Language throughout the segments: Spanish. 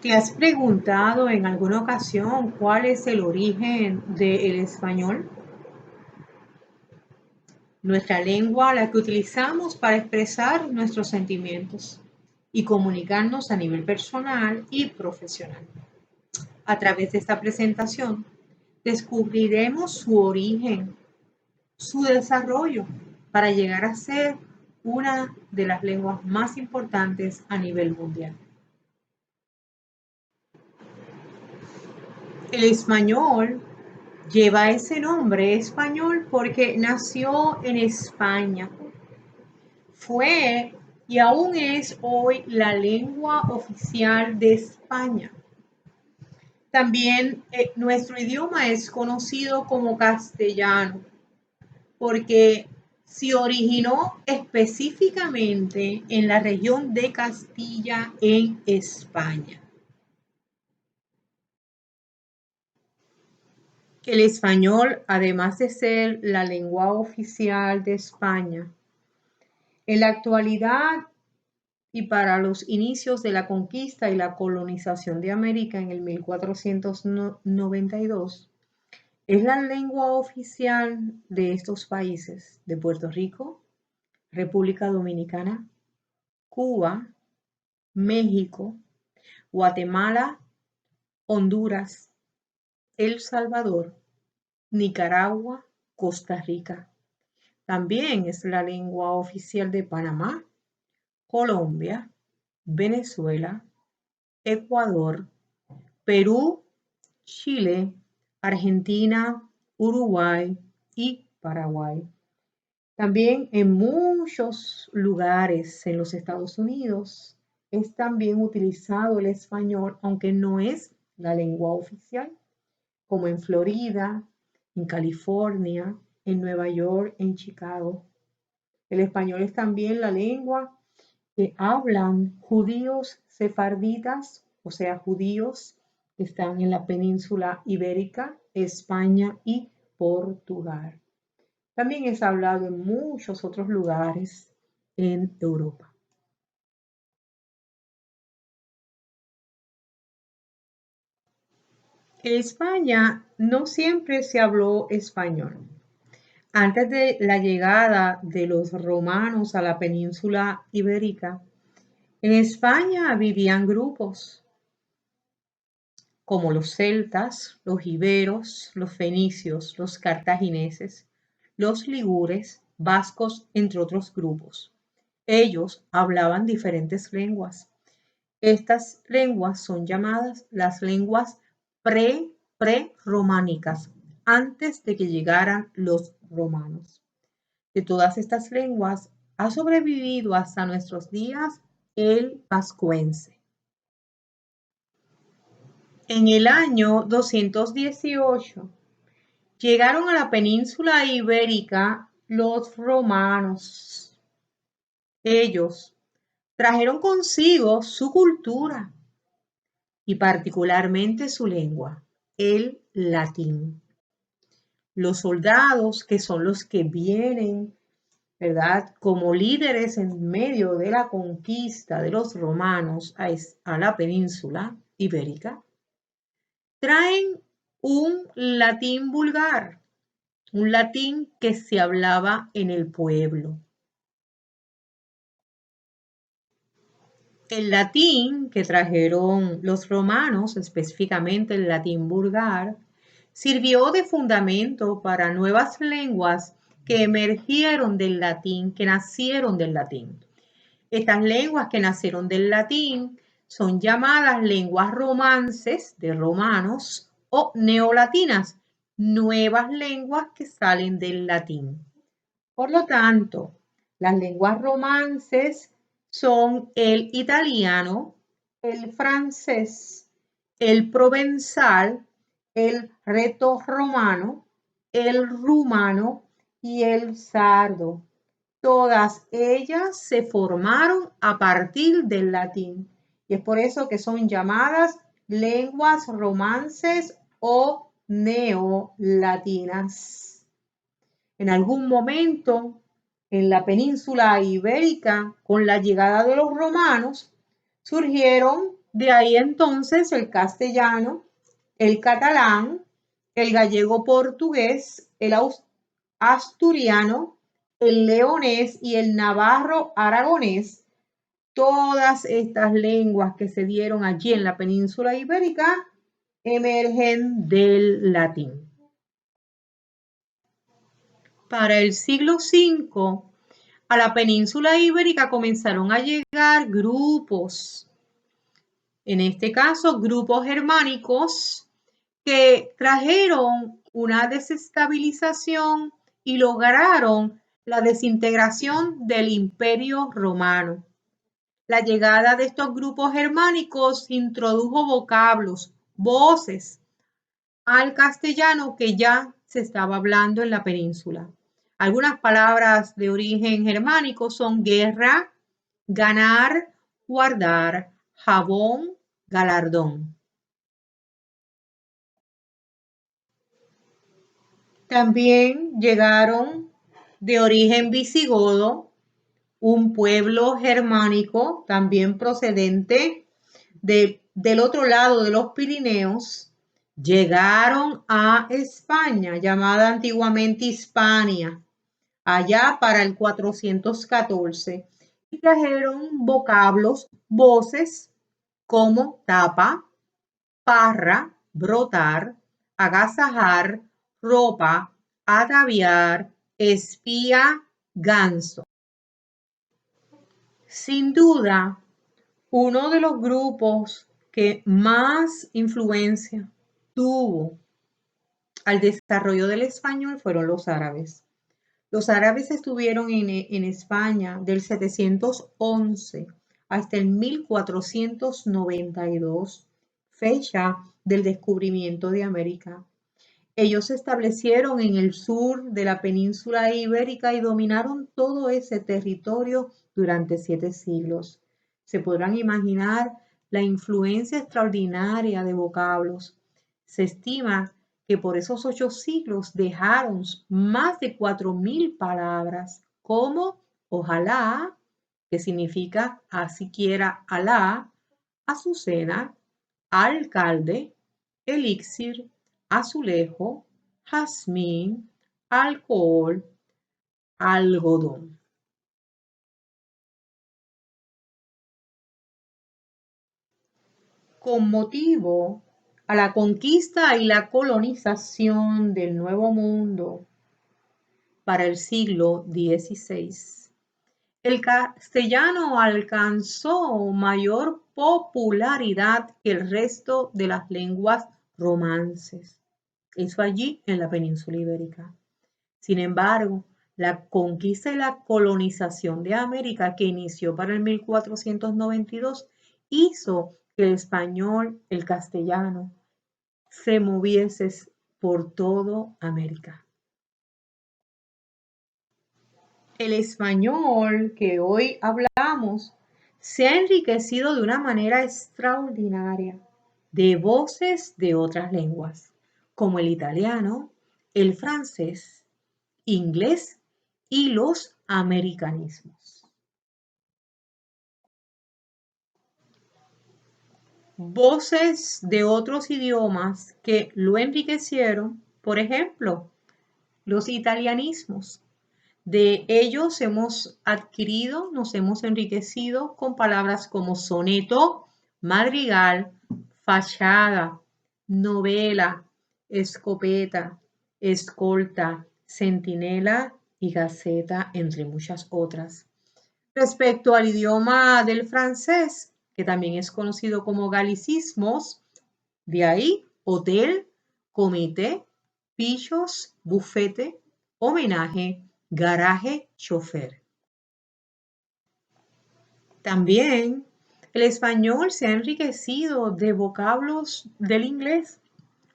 ¿Te has preguntado en alguna ocasión cuál es el origen del español? Nuestra lengua, la que utilizamos para expresar nuestros sentimientos y comunicarnos a nivel personal y profesional. A través de esta presentación, descubriremos su origen, su desarrollo, para llegar a ser una de las lenguas más importantes a nivel mundial. El español lleva ese nombre español porque nació en España. Fue y aún es hoy la lengua oficial de España. También nuestro idioma es conocido como castellano porque se originó específicamente en la región de Castilla en España. El español, además de ser la lengua oficial de España, en la actualidad y para los inicios de la conquista y la colonización de América en el 1492, es la lengua oficial de estos países, de Puerto Rico, República Dominicana, Cuba, México, Guatemala, Honduras, El Salvador, Nicaragua, Costa Rica. También es la lengua oficial de Panamá, Colombia, Venezuela, Ecuador, Perú, Chile, Argentina, Uruguay y Paraguay. También en muchos lugares en los Estados Unidos es también utilizado el español, aunque no es la lengua oficial, como en Florida, en California, en Nueva York, en Chicago. El español es también la lengua que hablan judíos sefarditas, o sea, judíos que están en la península ibérica, España y Portugal. También es hablado en muchos otros lugares en Europa. En España no siempre se habló español. Antes de la llegada de los romanos a la península ibérica, en España vivían grupos como los celtas, los iberos, los fenicios, los cartagineses, los ligures, vascos, entre otros grupos. Ellos hablaban diferentes lenguas. Estas lenguas son llamadas las lenguas pre-románicas, antes de que llegaran los romanos. De todas estas lenguas ha sobrevivido hasta nuestros días el vascuence. En el año 218 llegaron a la península ibérica los romanos. Ellos trajeron consigo su cultura y particularmente su lengua, el latín. Los soldados, que son los que vienen, ¿verdad?, como líderes en medio de la conquista de los romanos a la península ibérica, traen un latín vulgar, un latín que se hablaba en el pueblo. El latín que trajeron los romanos, específicamente el latín vulgar, sirvió de fundamento para nuevas lenguas que emergieron del latín, que nacieron del latín. Estas lenguas que nacieron del latín son llamadas lenguas romances de romanos o neolatinas, nuevas lenguas que salen del latín. Por lo tanto, las lenguas romances son el italiano, el francés, el provenzal, el retorromano, el rumano y el sardo. Todas ellas se formaron a partir del latín y es por eso que son llamadas lenguas romances o neolatinas. En algún momento en la península ibérica, con la llegada de los romanos, surgieron De ahí entonces el castellano, el catalán, el gallego portugués, el asturiano, el leonés y el navarro aragonés. Todas estas lenguas que se dieron allí en la península ibérica emergen del latín. Para el siglo V, a la península ibérica comenzaron a llegar grupos, en este caso grupos germánicos, que trajeron una desestabilización y lograron la desintegración del Imperio Romano. La llegada de estos grupos germánicos introdujo vocablos, voces al castellano que ya se estaba hablando en la península. Algunas palabras de origen germánico son guerra, ganar, guardar, jabón, galardón. También llegaron de origen visigodo, un pueblo germánico también procedente del otro lado de los Pirineos. Llegaron a España, llamada antiguamente Hispania, allá para el 414, y trajeron vocablos, voces como tapa, parra, brotar, agasajar, ropa, ataviar, espía, ganso. Sin duda, uno de los grupos que más influencia tuvo al desarrollo del español fueron los árabes. Los árabes estuvieron en España del 711 hasta el 1492, fecha del descubrimiento de América. Ellos se establecieron en el sur de la península ibérica y dominaron todo ese territorio durante 7 siglos. Se podrán imaginar la influencia extraordinaria de vocablos. Se estima que por esos 8 siglos dejaron más de 4.000 palabras, como ojalá, que significa así quiera Alá, azucena, alcalde, elixir, azulejo, jazmín, alcohol, algodón. Con motivo a la conquista y la colonización del Nuevo Mundo para el siglo XVI, el castellano alcanzó mayor popularidad que el resto de las lenguas romances. Eso allí en la península ibérica. Sin embargo, la conquista y la colonización de América, que inició para el 1492, hizo que el español, el castellano, se moviese por todo América. El español que hoy hablamos se ha enriquecido de una manera extraordinaria de voces de otras lenguas, como el italiano, el francés, inglés y los americanismos. Voces de otros idiomas que lo enriquecieron, por ejemplo, los italianismos. De ellos hemos adquirido, nos hemos enriquecido con palabras como soneto, madrigal, fachada, novela, escopeta, escolta, centinela y gaceta, entre muchas otras. Respecto al idioma del francés, que también es conocido como galicismos, de ahí hotel, comité, pichos, bufete, homenaje, garaje, chofer. También el español se ha enriquecido de vocablos del inglés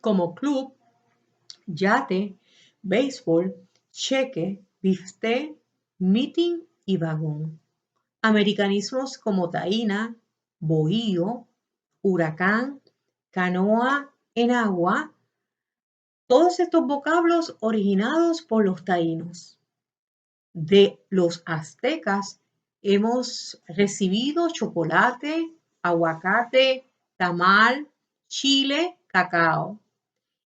como club, yate, béisbol, cheque, bifté, meeting y vagón. Americanismos como taína, bohío, huracán, canoa, enagua, todos estos vocablos originados por los taínos. De los aztecas hemos recibido chocolate, aguacate, tamal, chile, cacao.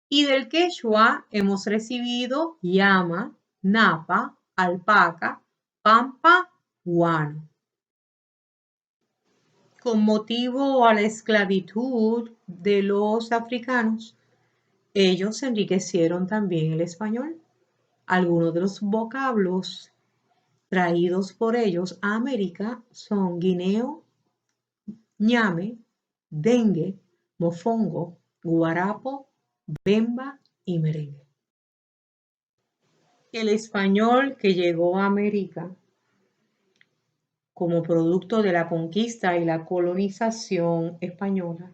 Y del quechua hemos recibido llama, napa, alpaca, pampa, guano. Con motivo a la esclavitud de los africanos, ellos enriquecieron también el español. Algunos de los vocablos traídos por ellos a América son guineo, ñame, dengue, mofongo, guarapo, bemba y merengue. El español que llegó a América como producto de la conquista y la colonización española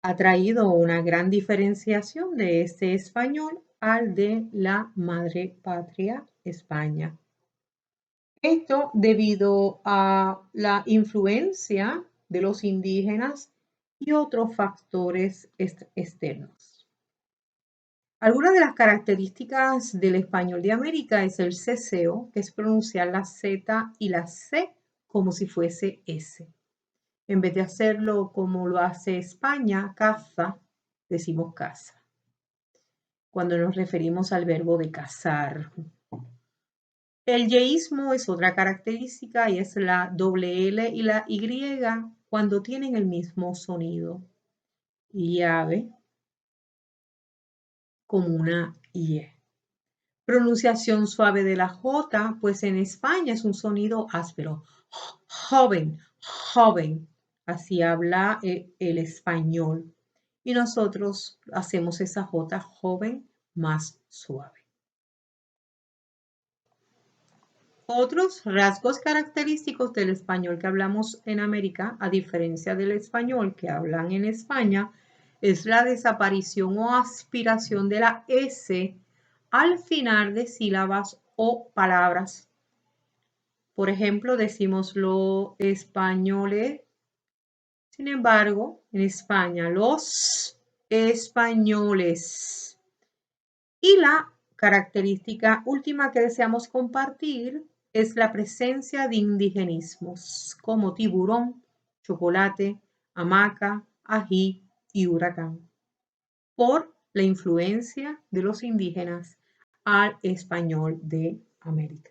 ha traído una gran diferenciación de este español al de la madre patria España. Esto debido a la influencia de los indígenas y otros factores externos. Algunas de las características del español de América es el ceseo, que es pronunciar la Z y la C como si fuese S. En vez de hacerlo como lo hace España, caza, decimos casa. Cuando nos referimos al verbo de cazar. El yeísmo es otra característica y es la doble L y la Y cuando tienen el mismo sonido. Llave como una Y. Pronunciación suave de la J, pues en España es un sonido áspero. Joven, joven. Así habla el español. Y nosotros hacemos esa J joven más suave. Otros rasgos característicos del español que hablamos en América, a diferencia del español que hablan en España, es la desaparición o aspiración de la S al final de sílabas o palabras. Por ejemplo, decimos los españoles. Sin embargo, en España, los españoles. Y la característica última que deseamos compartir es la presencia de indigenismos como tiburón, chocolate, hamaca, ají y huracán, por la influencia de los indígenas al español de América.